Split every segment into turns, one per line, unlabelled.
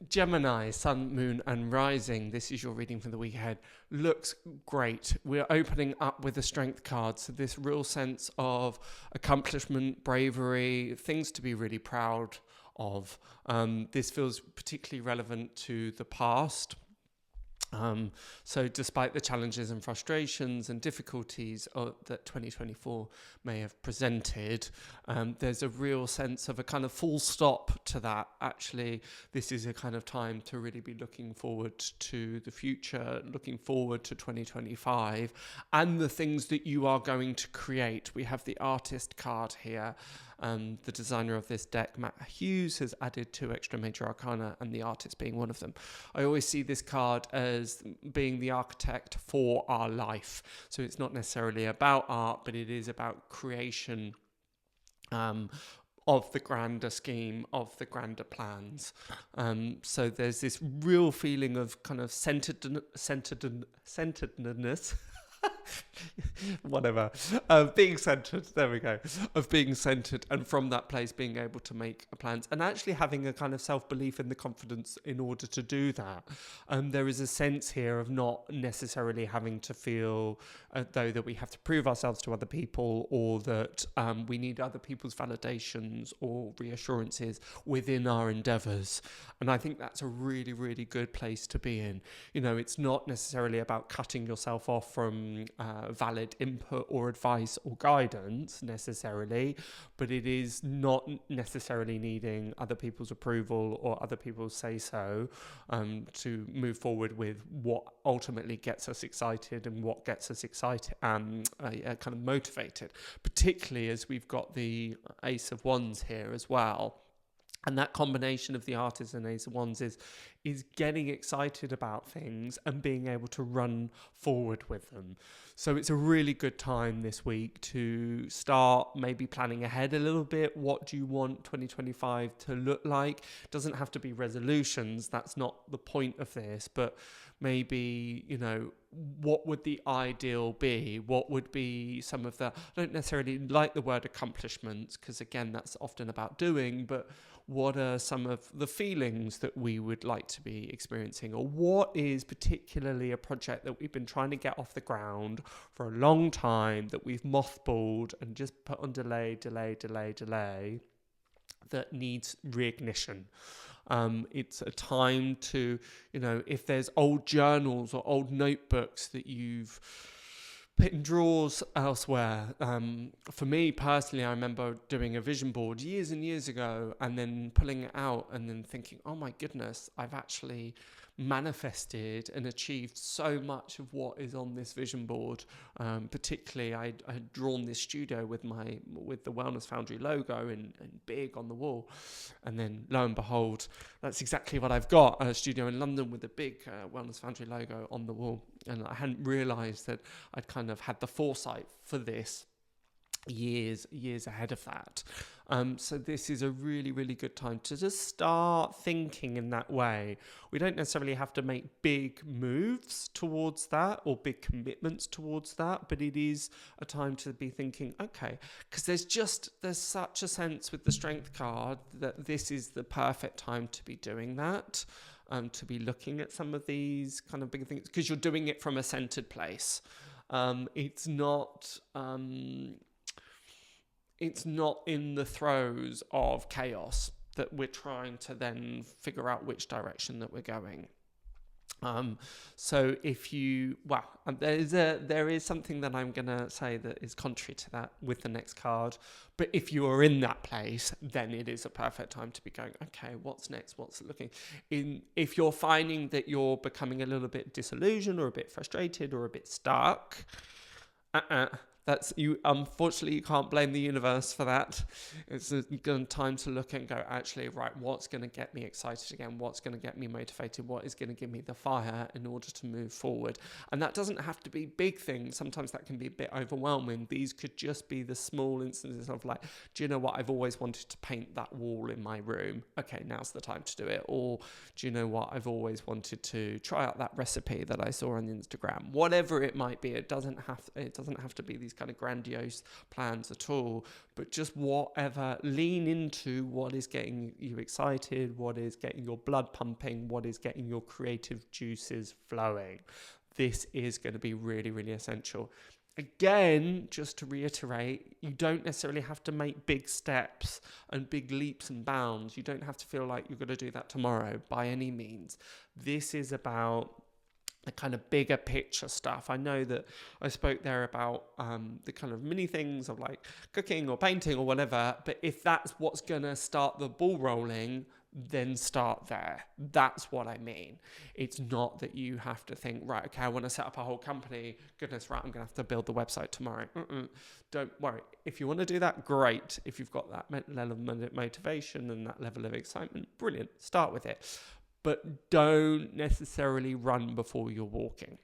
Gemini, sun, moon and rising, this is your reading for the week ahead, looks great. We're opening up with the strength card, so this real sense of accomplishment, bravery, things to be really proud of. This feels particularly relevant to the past. So despite the challenges and frustrations and difficulties that 2024 may have presented, there's a real sense of a kind of full stop to that. Actually, this is a kind of time to really be looking forward to the future, looking forward to 2025 and the things that you are going to create. We have the artist card here. The designer of this deck, Matt Hughes, has added 2 extra major arcana, and the artist being one of them. I always see this card as being the architect for our life. So it's not necessarily about art, but it is about creation of the grander scheme, of the grander plans. So there's this real feeling of kind of centeredness. Whatever, being centered, there we go, of being centered, and from that place being able to make plans and actually having a kind of self-belief and the confidence in order to do that. There is a sense here of not necessarily having to feel though that we have to prove ourselves to other people, or that we need other people's validations or reassurances within our endeavors. And I think that's a really, really good place to be in. You know, it's not necessarily about cutting yourself off from valid input or advice or guidance necessarily, but it is not necessarily needing other people's approval or other people's say so to move forward with what ultimately gets us excited and what gets us excited, kind of motivated, particularly as we've got the Ace of Wands here as well. And that combination of the artist and Ace of Wands is getting excited about things and being able to run forward with them. So it's a really good time this week to start maybe planning ahead a little bit. What do you want 2025 to look like? It doesn't have to be resolutions. That's not the point of this, but maybe, you know, what would the ideal be? What would be some of the, I don't necessarily like the word accomplishments, because again, that's often about doing, but what are some of the feelings that we would like to be experiencing? Or what is particularly a project that we've been trying to get off the ground for a long time, that we've mothballed and just put on delay, that needs reignition? It's a time to, you know, if there's old journals or old notebooks that you've put in drawers elsewhere. For me personally, I remember doing a vision board years and years ago and then pulling it out and then thinking, oh my goodness, I've actually manifested and achieved so much of what is on this vision board. Particularly, I had drawn this studio with the Wellness Foundry logo in big on the wall, and then lo and behold, that's exactly what I've got, a studio in London with a big Wellness Foundry logo on the wall. And I hadn't realised that I'd kind of had the foresight for this years ahead of that. So this is a really, really good time to just start thinking in that way. We don't necessarily have to make big moves towards that or big commitments towards that, but it is a time to be thinking, okay, because there's such a sense with the Strength card that this is the perfect time to be doing that, to be looking at some of these kind of big things, because you're doing it from a centered place. It's not in the throes of chaos that we're trying to then figure out which direction that we're going. So if you, there is something that I'm going to say that is contrary to that with the next card. But if you are in that place, then it is a perfect time to be going, okay, what's next? What's looking in? If you're finding that you're becoming a little bit disillusioned or a bit frustrated or a bit stuck, that's you. Unfortunately, you can't blame the universe for that. It's a good time to look and go, actually, right, what's going to get me excited again? What's going to get me motivated? What is going to give me the fire in order to move forward? And that doesn't have to be big things. Sometimes that can be a bit overwhelming. These could just be the small instances of like, do you know what? I've always wanted to paint that wall in my room. Okay, now's the time to do it. Or do you know what? I've always wanted to try out that recipe that I saw on Instagram. Whatever it might be, it doesn't have to be these kind of grandiose plans at all, but just whatever, lean into what is getting you excited, what is getting your blood pumping, what is getting your creative juices flowing. This is going to be really, really essential. Again, just to reiterate, you don't necessarily have to make big steps and big leaps and bounds. You don't have to feel like you're going to do that tomorrow by any means. This is about the kind of bigger picture stuff. I know that I spoke there about the kind of mini things of like cooking or painting or whatever, but if that's what's going to start the ball rolling, then start there. That's what I mean. It's not that you have to think, right, okay, I want to set up a whole company. Goodness, right, I'm going to have to build the website tomorrow. Don't worry. If you want to do that, great. If you've got that level of motivation and that level of excitement, brilliant. Start with it. But don't necessarily run before you're walking.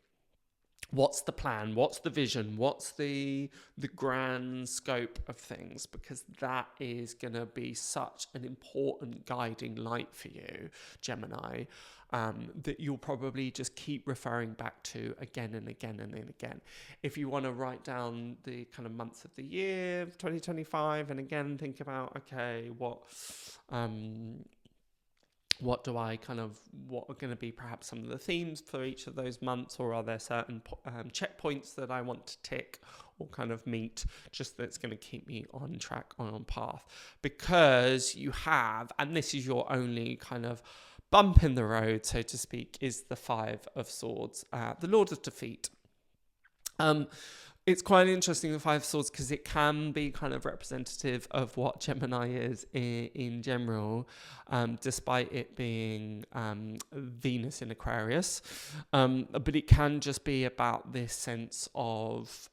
What's the plan? What's the vision? What's the grand scope of things? Because that is going to be such an important guiding light for you, Gemini, that you'll probably just keep referring back to again and again and again. If you want to write down the kind of months of the year, 2025, and again think about, okay, what do I what are going to be perhaps some of the themes for each of those months, or are there certain checkpoints that I want to tick or kind of meet, just that's going to keep me on track, on path? Because you have, and this is your only kind of bump in the road, so to speak, is the Five of Swords, the Lord of Defeat. It's quite interesting, the Five of Swords, because it can be kind of representative of what Gemini is in general, despite it being Venus in Aquarius. But it can just be about this sense of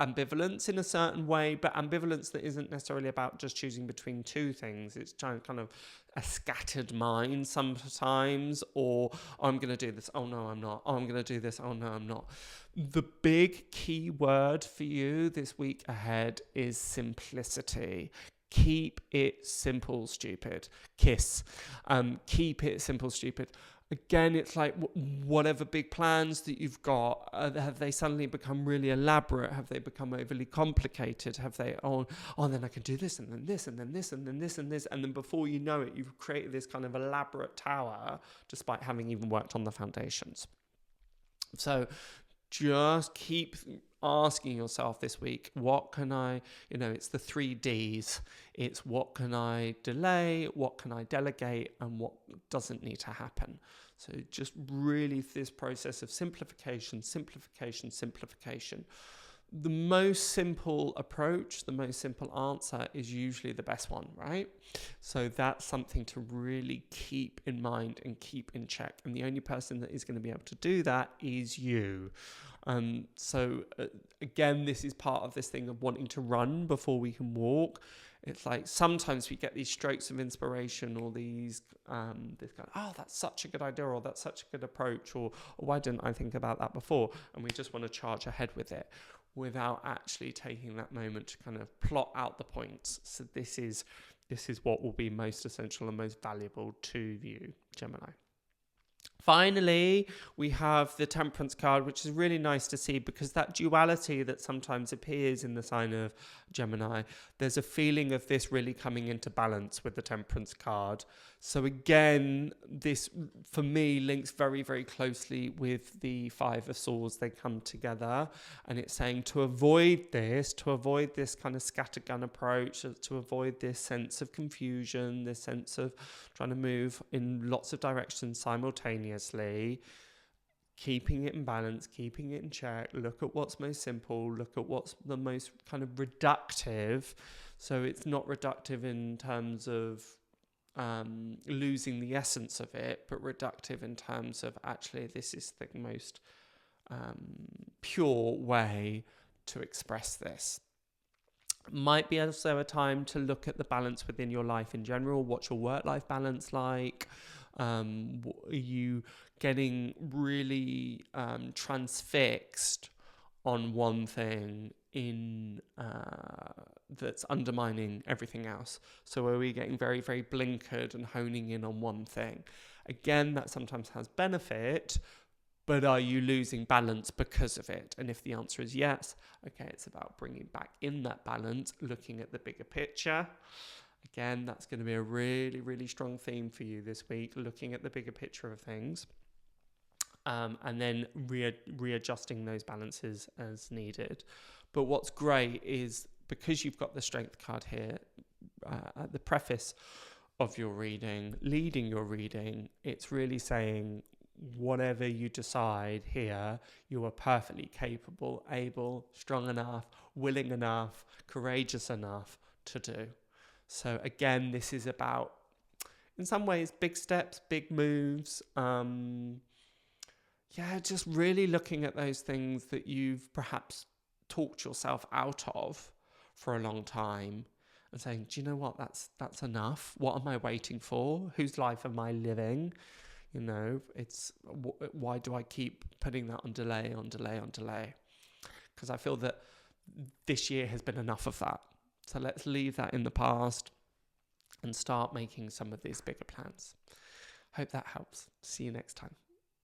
ambivalence in a certain way, but ambivalence that isn't necessarily about just choosing between two things. It's kind of a scattered mind sometimes, or I'm going to do this, oh no I'm not, oh I'm going to do this, oh no I'm not. The big key word for you this week ahead is simplicity. Keep it simple, stupid. Kiss. Keep it simple, stupid. Again, it's like whatever big plans that you've got, have they suddenly become really elaborate? Have they become overly complicated? Have they, then I can do this and then this and then this and then this and this. And then before you know it, you've created this kind of elaborate tower, despite having even worked on the foundations. So just keep asking yourself this week, what can I, it's the 3 Ds. It's what can I delay, what can I delegate, and what doesn't need to happen. So just really this process of simplification. The most simple approach, the most simple answer is usually the best one, right? So that's something to really keep in mind and keep in check. And the only person that is going to be able to do that is you. Again, this is part of this thing of wanting to run before we can walk. It's like sometimes we get these strokes of inspiration, or these this kind of, that's such a good idea, or that's such a good approach, or why didn't I think about that before? And we just want to charge ahead with it without actually taking that moment to kind of plot out the points. So this is what will be most essential and most valuable to you, Gemini. Finally, we have the Temperance card, which is really nice to see, because that duality that sometimes appears in the sign of Gemini, there's a feeling of this really coming into balance with the Temperance card. So again, this for me links very, very closely with the Five of Swords. They come together, and it's saying to avoid this kind of scattergun approach, to avoid this sense of confusion, this sense of trying to move in lots of directions simultaneously, keeping it in balance, keeping it in check. Look at what's most simple, look at what's the most kind of reductive. So it's not reductive in terms of losing the essence of it, but reductive in terms of actually this is the most pure way to express this. Might be also a time to look at the balance within your life in general. What's your work-life balance like? Are you getting really transfixed on one thing that's undermining everything else? So are we getting very, very blinkered and honing in on one thing? Again, that sometimes has benefit, but are you losing balance because of it? And if the answer is yes, okay, it's about bringing back in that balance, looking at the bigger picture. Again, that's going to be a really, really strong theme for you this week, looking at the bigger picture of things, and then readjusting those balances as needed. But what's great is, because you've got the Strength card here at the preface of your reading, leading your reading, it's really saying, whatever you decide here, you are perfectly capable, able, strong enough, willing enough, courageous enough to do. So again, this is about, in some ways, big steps, big moves. Just really looking at those things that you've perhaps talked yourself out of for a long time, and saying, do you know what, that's enough. What am I waiting for? Whose life am I living? You know, it's why do I keep putting that on delay? Because I feel that this year has been enough of that. So let's leave that in the past and start making some of these bigger plans. Hope that helps. See you next time.